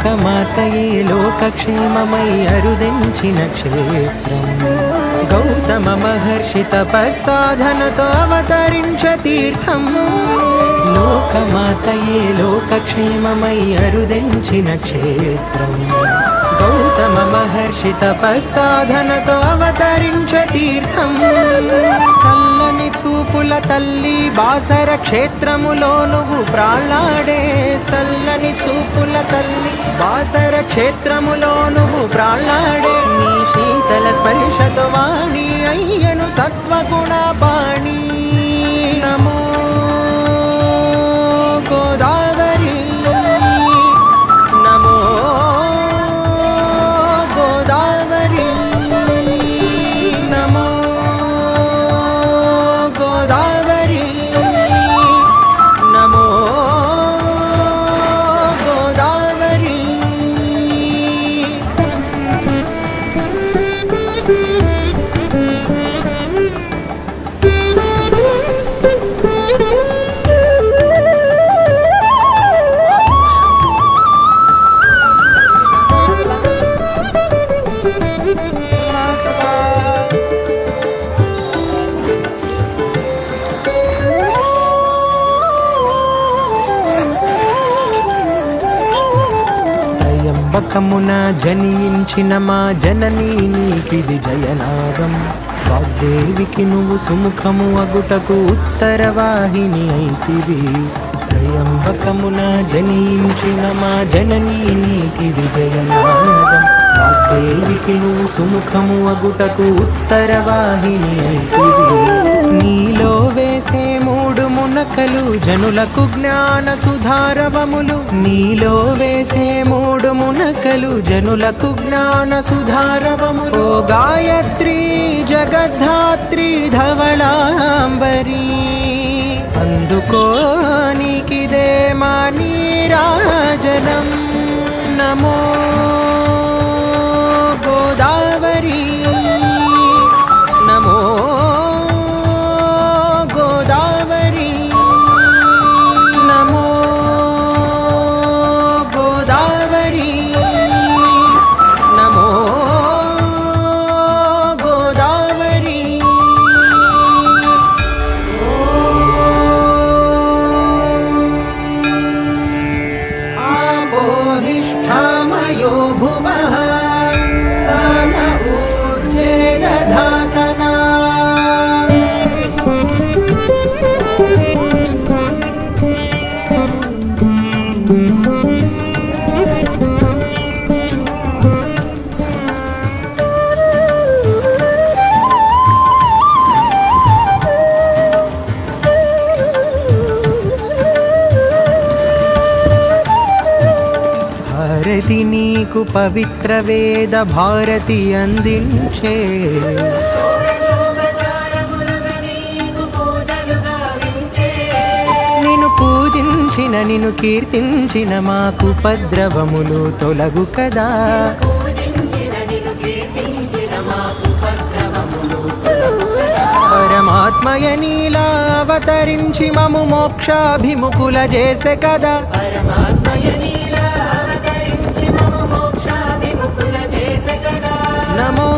లోకమాతయే లోకక్షేమమై అరుదెంచిన క్షేత్రం గౌతమ మహర్షి తపస్సాధనతో అవతరించ తీర్థం లోకమాతయే లోకక్షేమమై అరుదెంచిన క్షేత్రం గౌతమ మహర్షి తపస్సాధనతో అవతరించ తీర్థం చల్లని చూపుల తల్లి బాసర క్షేత్రములో నువ్వు ప్రాణాడే చల్లని చూపుల తల్లి బాసర క్షేత్రములో నువ్వు ప్రాణాడే నీ శీతల స్పర్శతో వాణి అయ్యను సత్వగుణ పాణి నమో గోదావరి నమో గోదావరి నమో గోదావరి నమో గోదావరి త్రయంబకమున జనించిన మా జననీ నీకిది జయనాదం వాగ్దేవికి నువ్వు సుముఖము అగుటకు ఉత్తరవాహిని అయితివి త్రయంబకమున జనించిన మా జననీ నీకిది జయనాదం వాగ్దేవికి నువ్వు సుముఖము అగుటకు ఉత్తరవాహిని అయితివి నీలో వేసే మూడు మునకలు జనులకు జ్ఞాన సుధారవములు నీలో వేసే మూడు మునకలు జనులకు జ్ఞాన సుధారవములు ఓ గాయత్రి జగద్ధాత్రి ధవళాంబరి అందుకో నీకిదే మా నీరాజనం నమో గోదావరి నమో గోదావరి నమో గోదావరి నమో గోదావరి ఆపోహిష్ఠామయో భువః తాన ఊర్జే దధాతనా భారతి నీకు పవిత్ర వేద భారతి అందించే నిన్ను పూజించిన నిన్ను కీర్తించిన మాకు ఉపద్రవములు తొలగు కదా పరమాత్మయ నీలా అవతరించి మము మోక్షాభిముఖుల చేసే కదా నమో